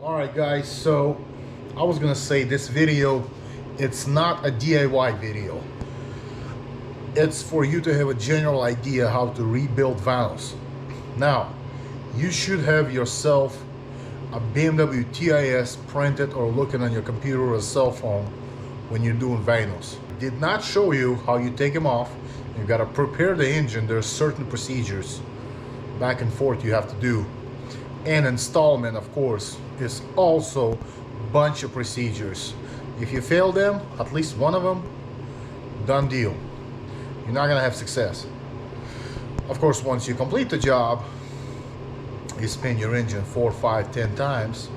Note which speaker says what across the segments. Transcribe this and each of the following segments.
Speaker 1: Alright guys, so I was gonna say this video, it's not a DIY video. It's for you to have a general idea how to rebuild VANOS. Now, you should have yourself a BMW TIS printed or looking on your computer or a cell phone when you're doing VANOS. Did not show you how you take them off. You gotta prepare the engine. There's certain procedures back and forth you have to do. And installment, of course, is also a bunch of procedures. If you fail them, at least one of them, done deal. You're not gonna have success. Of course, once you complete the job, you spin your engine 4, 5, 10 times,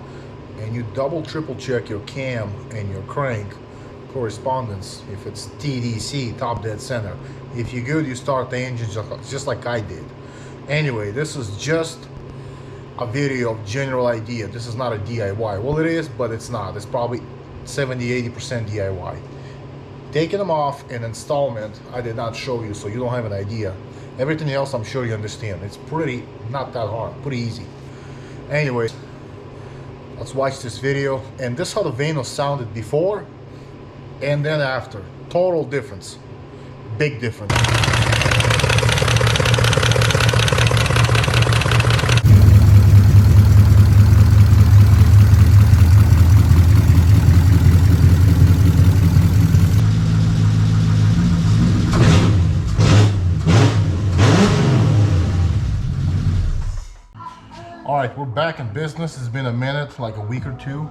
Speaker 1: and you double, triple check your cam and your crank correspondence. If it's TDC, top dead center. If you're good, you start the engine just like I did. Anyway, this is just a video of general idea. This is not a DIY. Well, it is, but it's not. It's probably 70-80% DIY. Taking them off in installment, I did not show you, so you don't have an idea. Everything else, I'm sure you understand. It's pretty, not that hard, pretty easy. Anyway, let's watch this video. And this is how the VANOS sounded before and then after. Total difference. Big difference. All right, we're back in business. It's been a minute, like a week or two.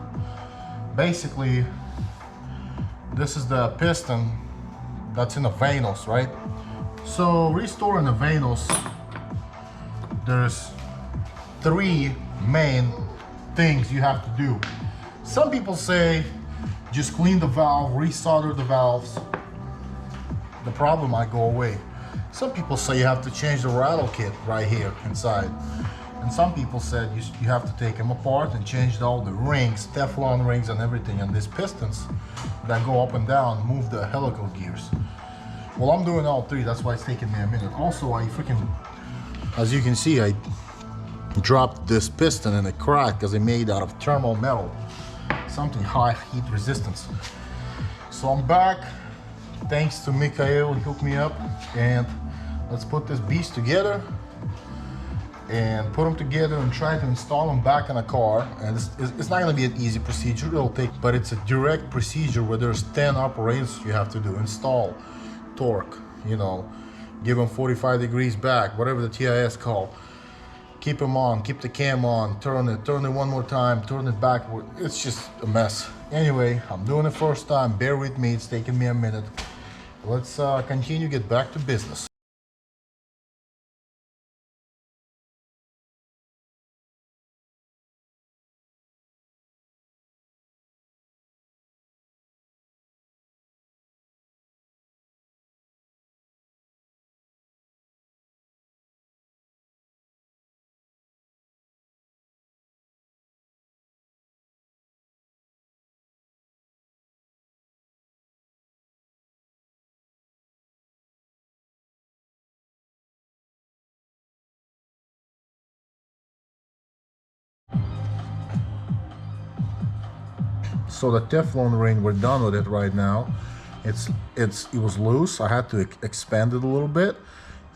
Speaker 1: Basically, this is the piston that's in the VANOS, right? So restoring the VANOS, there's 3 main things you have to do. Some people say just clean the valve, resolder the valves. The problem might go away. Some people say you have to change the rattle kit right here inside. And some people said you have to take them apart and change all the rings, Teflon rings and everything, and these pistons that go up and down, move the helical gears. Well, I'm doing all 3, that's why it's taking me a minute. Also, as you can see, I dropped this piston and it cracked because it's made out of thermal metal, something high heat resistance. So I'm back, thanks to Mikhail, he hooked me up, and let's put this beast together and put them together and try to install them back in a car. And it's not going to be an easy procedure, but it's a direct procedure where there's 10 operations you have to do. Install, torque, you know, give them 45 degrees back, whatever the TIS call. Keep them on, keep the cam on, turn it one more time, turn it backward. It's just a mess. Anyway, I'm doing it first time, bear with me, it's taking me a minute. Let's continue, get back to business. So the Teflon ring, we're done with it right now. It was loose. I had to expand it a little bit,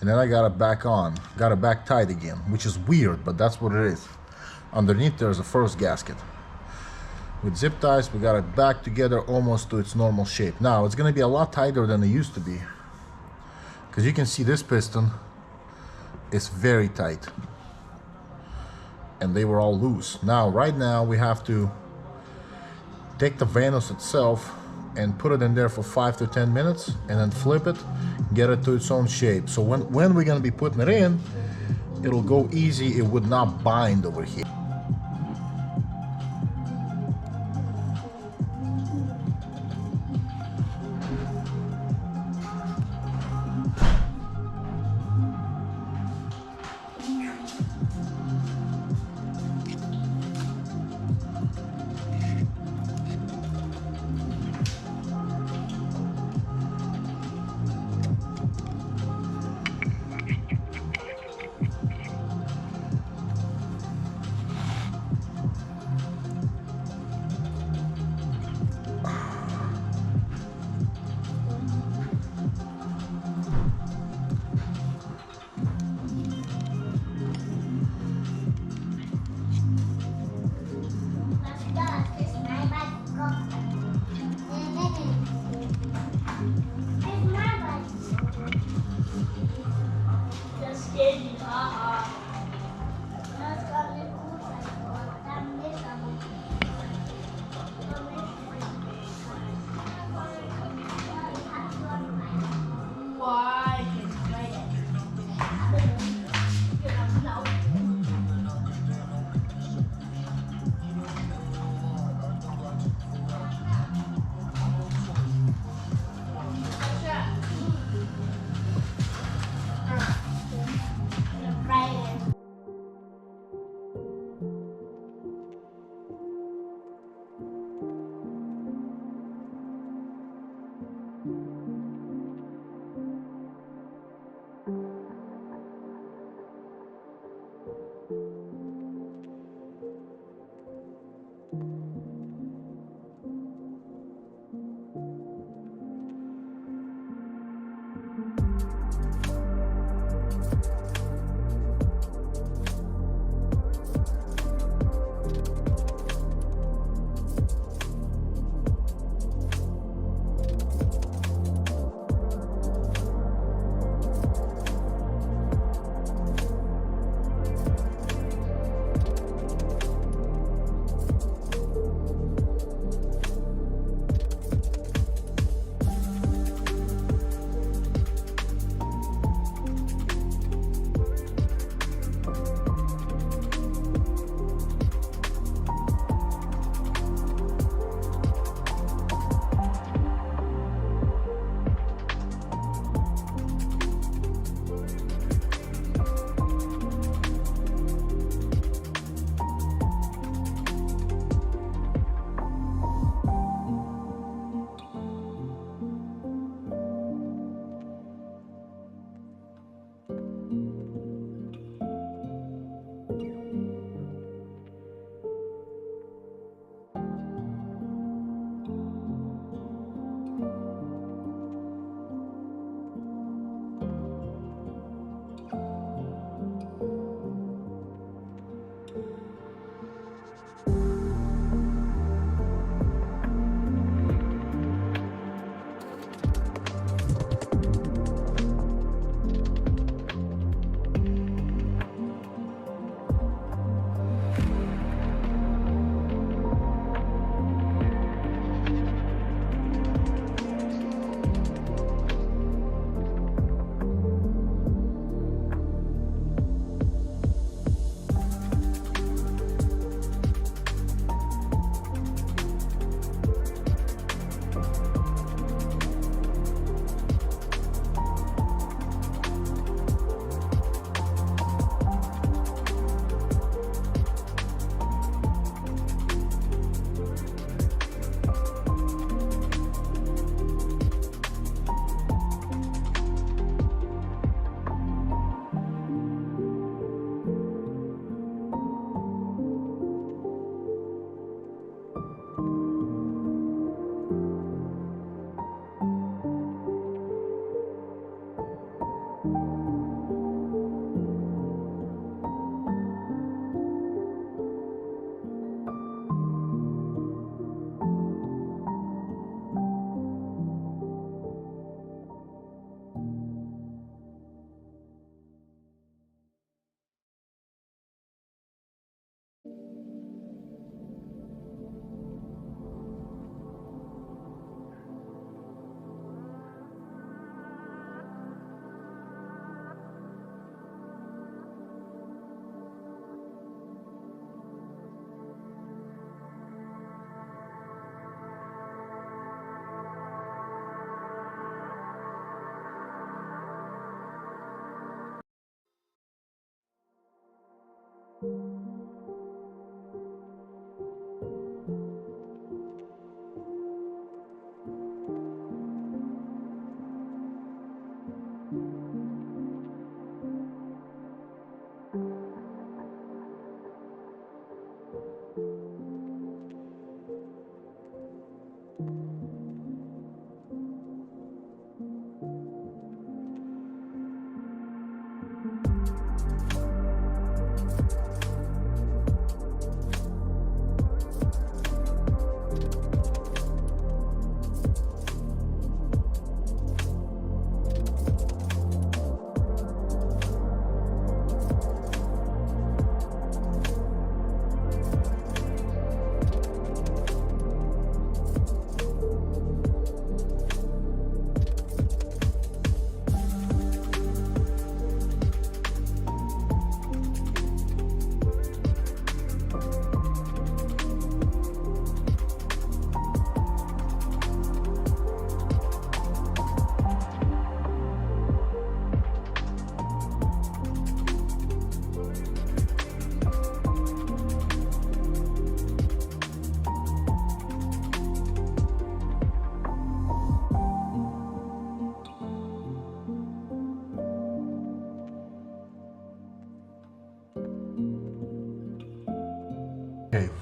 Speaker 1: and then I got it back on. Got it back tight again, which is weird, but that's what it is. Underneath there's a first gasket. With zip ties, we got it back together almost to its normal shape. Now it's gonna be a lot tighter than it used to be, because you can see this piston is very tight, and they were all loose. Now, right now, we have to take the VANOS itself and put it in there for 5 to 10 minutes and then flip it, get it to its own shape. So when we're gonna be putting it in, it'll go easy, it would not bind over here.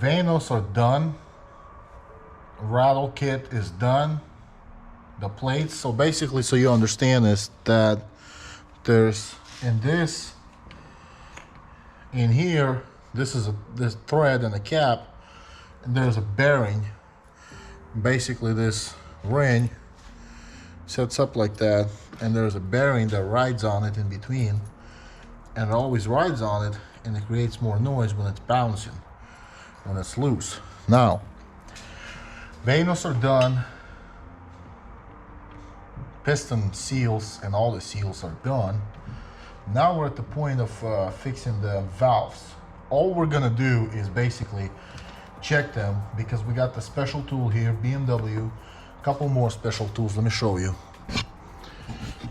Speaker 1: VANOS are done. Rattle kit is done. The plates, so basically, so you understand, is that there's in here, this is this thread and a cap, and there's a bearing. Basically, this ring sets up like that, and there's a bearing that rides on it in between, and it always rides on it, and it creates more noise when it's bouncing, when it's loose. Now, VANOS are done. Piston seals and all the seals are done. Now we're at the point of fixing the valves. All we're gonna do is basically check them, because we got the special tool here, BMW, a couple more special tools. Let me show you.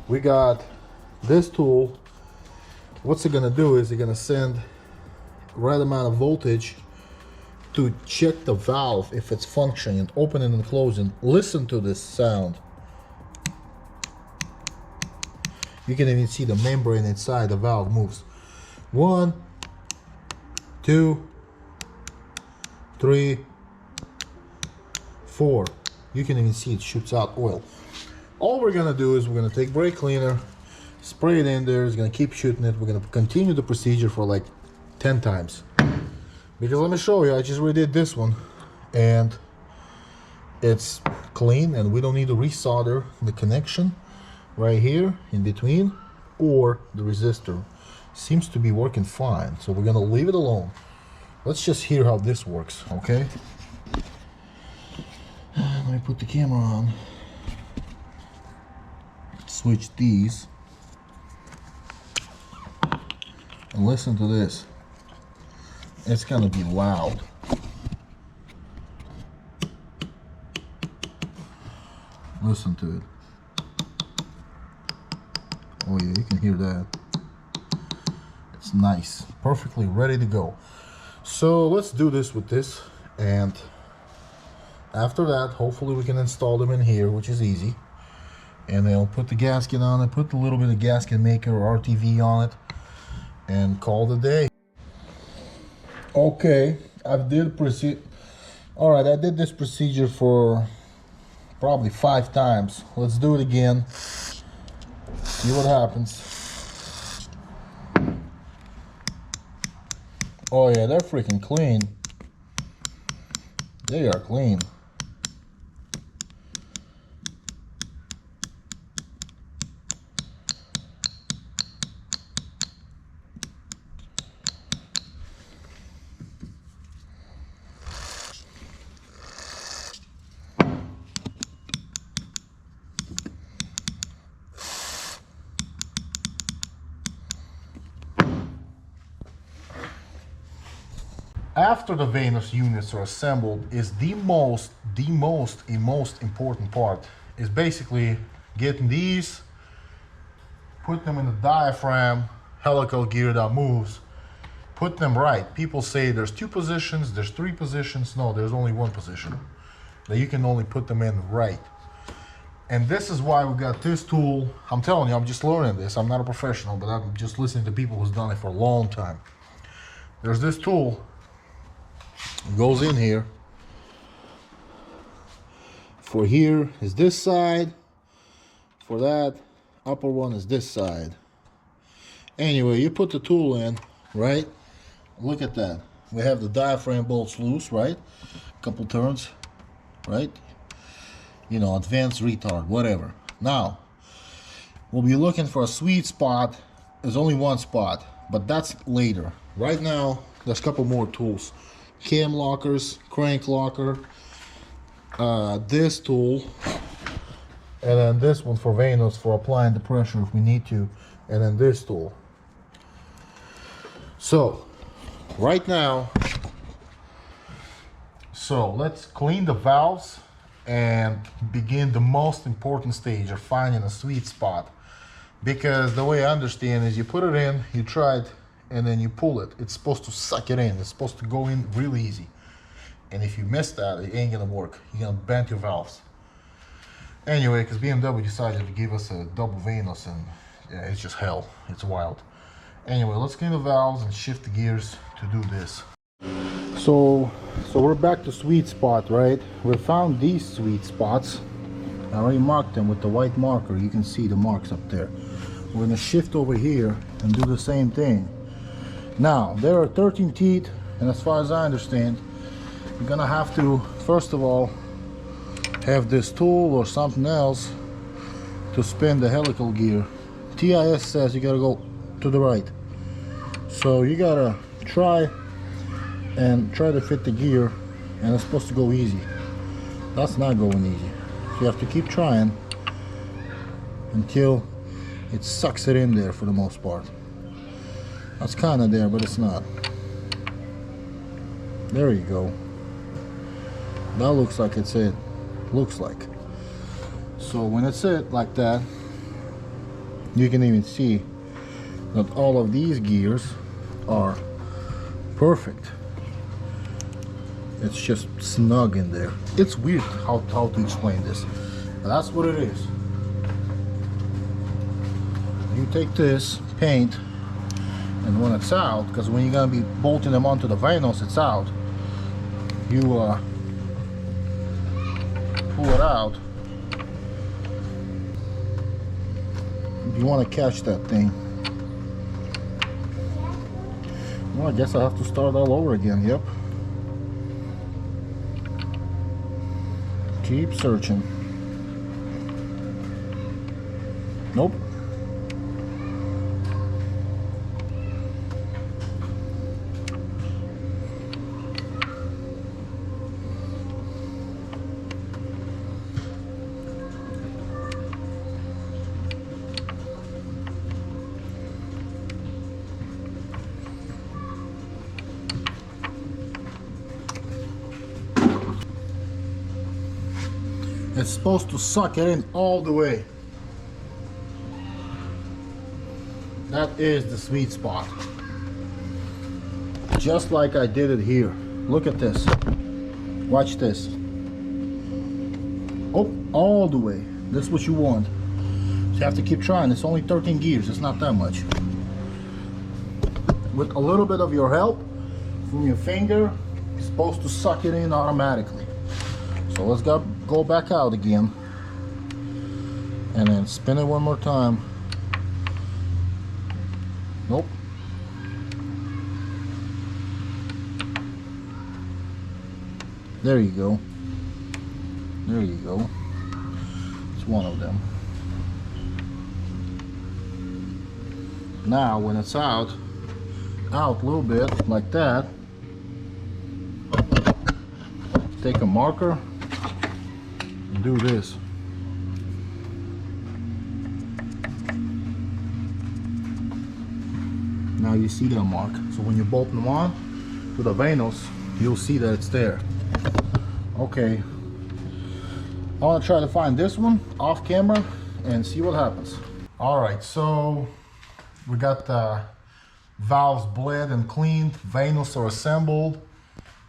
Speaker 1: We got this tool. What's it gonna do is it's gonna send right amount of voltage to check the valve if it's functioning, opening and closing. Listen to this sound. You can even see the membrane inside the valve moves. 1, 2, 3, 4. You can even see it shoots out oil. All we're gonna do is we're gonna take brake cleaner, spray it in there. It's gonna keep shooting it. We're gonna continue the procedure for like 10 times. Because let me show you, I just redid this one, and it's clean, and we don't need to resolder the connection right here in between, or the resistor. Seems to be working fine, so we're gonna leave it alone. Let's just hear how this works, okay? Let me put the camera on. Switch these. And listen to this. It's gonna be loud. Listen to it. Oh yeah, you can hear that. It's nice, perfectly ready to go. So let's do this with this, and after that, hopefully we can install them in here, which is easy. And then I'll put the gasket on it, put a little bit of gasket maker or RTV on it, and call it a day. Okay, I did this procedure for probably 5 times. Let's do it again. See what happens. Oh yeah, they're freaking clean. They are clean. After the VANOS units are assembled, is the most important part is basically getting these, put them in the diaphragm helical gear that moves, put them right. People say there's 2 positions, there's 3 positions. No, there's only 1 position that you can only put them in right. And this is why we got this tool. I'm telling you, I'm just learning this. I'm not a professional, but I'm just listening to people who's done it for a long time. There's this tool. It goes in here. For here is this side. For that upper one is this side. Anyway, you put the tool in, right? Look at that. We have the diaphragm bolts loose, right? A couple turns, right? You know, advanced retard, whatever. Now, we'll be looking for a sweet spot. There's only 1 spot, but that's later. Right now, there's a couple more tools. Cam lockers, crank locker, this tool, and then this one for VANOS for applying the pressure if we need to, and then this tool. So, right now, let's clean the valves and begin the most important stage of finding a sweet spot. Because the way I understand is you put it in, you try it, and then you pull it. It's supposed to suck it in. It's supposed to go in really easy. And if you miss that, it ain't gonna work. You're gonna bend your valves. Anyway, because BMW decided to give us a double VANOS, and yeah, it's just hell. It's wild. Anyway, let's clean the valves and shift the gears to do this. So So we're back to sweet spot, right? We found these sweet spots. I already marked them with the white marker. You can see the marks up there. We're gonna shift over here and do the same thing. Now, there are 13 teeth, and as far as I understand, you're gonna have to, first of all, have this tool or something else to spin the helical gear. TIS says you gotta go to the right. So you gotta try to fit the gear, and it's supposed to go easy. That's not going easy. So you have to keep trying until it sucks it in there for the most part. That's kind of there, but it's not. There you go. That looks like it's it. Looks like. So when it's it like that, you can even see that all of these gears are perfect. It's just snug in there. It's weird how to explain this, but that's what it is. You take this paint, and when it's out, because when you're gonna be bolting them onto the VANOS, it's out. You pull it out. You want to catch that thing. Well, I guess I have to start all over again. Yep. Keep searching. Nope. It's supposed to suck it in all the way. That is the sweet spot. Just like I did it here. Look at this. Watch this. Oh, all the way. This is what you want. So you have to keep trying. It's only 13 gears. It's not that much. With a little bit of your help from your finger, it's supposed to suck it in automatically. So let's go back out again, and then spin it one more time. Nope. There you go. There you go. It's one of them. Now when it's out a little bit like that, take a marker, do this. Now you see that mark. So when you bolt them on to the VANOS, you'll see that it's there. Okay. I want to try to find this one off camera and see what happens. All right, so we got the valves bled and cleaned. VANOS are assembled.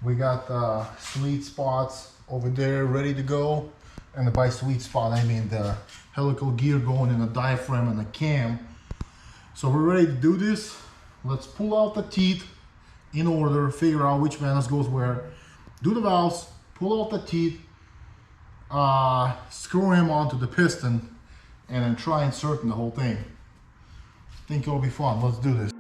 Speaker 1: We got the sweet spots over there ready to go. And by sweet spot, I mean the helical gear going in the diaphragm and the cam. So we're ready to do this. Let's pull out the teeth in order, figure out which VANOS goes where. Do the valves, pull out the teeth, screw him onto the piston, and then try inserting the whole thing. I think it'll be fun. Let's do this.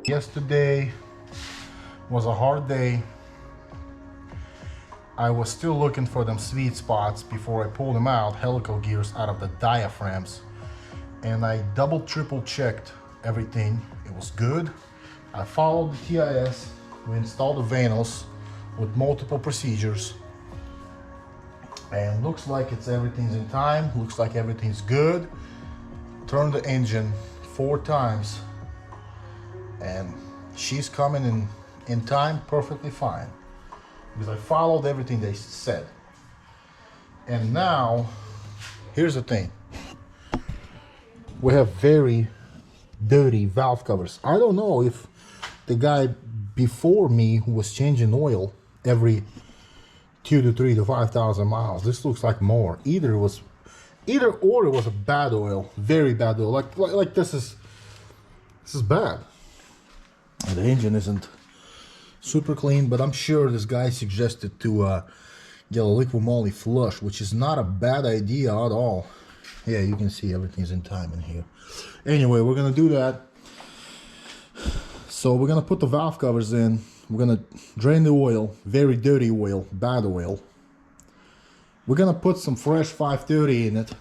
Speaker 1: Yesterday was a hard day. I was still looking for them sweet spots before I pulled them out, helical gears out of the diaphragms. And I double, triple checked everything. It was good. I followed the TIS. We installed the VANOS with multiple procedures. And looks like everything's in time. Looks like everything's good. Turned the engine 4 times. And she's coming in time perfectly fine. Because I followed everything they said. And now, here's the thing. We have very dirty valve covers. I don't know if the guy before me who was changing oil every 2 to 3 to 5,000 miles. This looks like more. Either or it was a bad oil, very bad oil. Like this is bad. And the engine isn't super clean, but I'm sure this guy suggested to get a liquid moly flush, which is not a bad idea at all. Yeah, you can see everything's in time in here. Anyway, we're gonna do that. So we're gonna put the valve covers in. We're gonna drain the oil, very dirty oil, bad oil. We're gonna put some fresh 530 in it.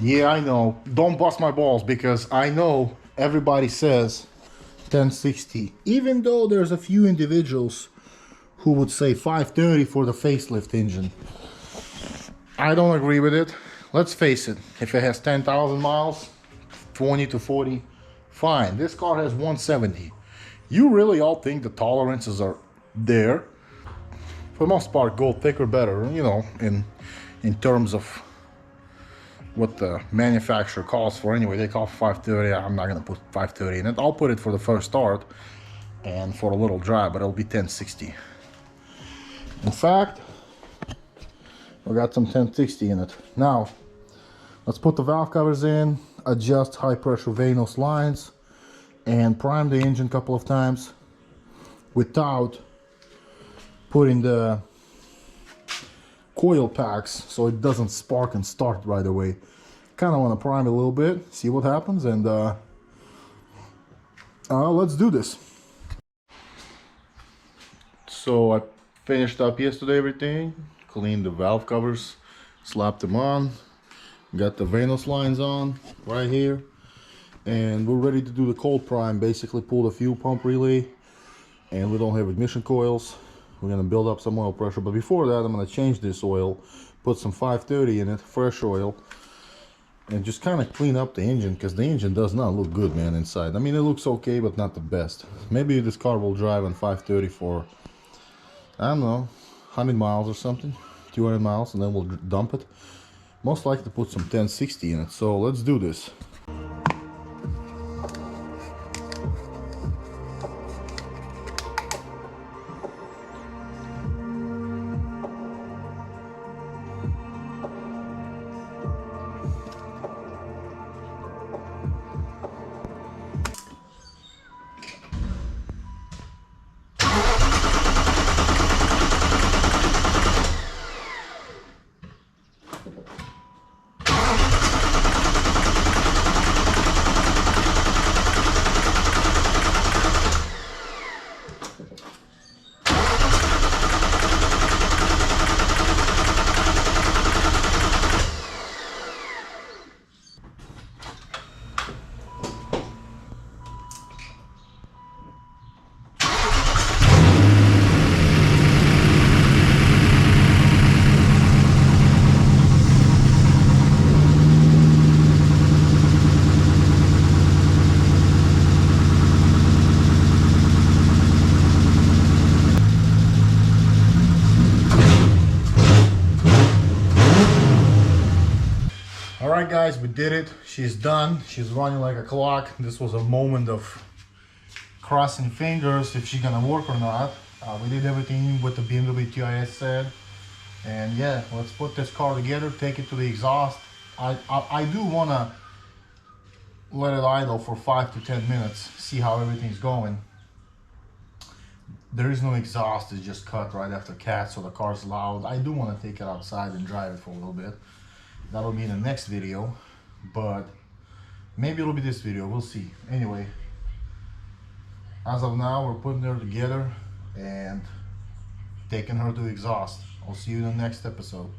Speaker 1: Yeah, I know. Don't bust my balls, because I know everybody says 1060. Even though there's a few individuals who would say 530 for the facelift engine. I don't agree with it. Let's face it, if it has 10,000 miles, 20 to 40, fine. This car has 170. You really all think the tolerances are there? For the most part, go thicker better, you know, in terms of what the manufacturer calls for. Anyway, they call for 530. I'm not gonna put 530 in it. I'll put it for the first start and for a little drive, but it'll be 1060. In fact, we got some 1060 in it. Now, let's put the valve covers in, adjust high pressure VANOS lines, and prime the engine a couple of times without putting the coil packs so it doesn't spark and start right away. Kind of want to prime it a little bit, see what happens, and let's do this. So I finished up yesterday everything, cleaned the valve covers, slapped them on, got the VANOS lines on right here, and we're ready to do the cold prime. Basically pull the fuel pump relay, and we don't have ignition coils. We're gonna build up some oil pressure, but before that I'm gonna change this oil, put some 530 in it, fresh oil, and just kind of clean up the engine, because the engine does not look good, man, inside. I mean, it looks okay, but not the best. Maybe this car will drive on 530 for, I don't know, 100 miles or something, 200 miles, and then we'll dump it. Most likely to put some 1060 in it, so let's do this. Alright guys, we did it. She's done. She's running like a clock. This was a moment of crossing fingers if she's gonna work or not. We did everything with the BMW TIS said. And yeah, let's put this car together, take it to the exhaust. I do wanna let it idle for 5 to 10 minutes, see how everything's going. There is no exhaust, it's just cut right after cat, so the car's loud. I do want to take it outside and drive it for a little bit. That'll be in the next video, but maybe it'll be this video, we'll see. Anyway, As of now, we're putting her together and taking her to exhaust. I'll see you in the next episode.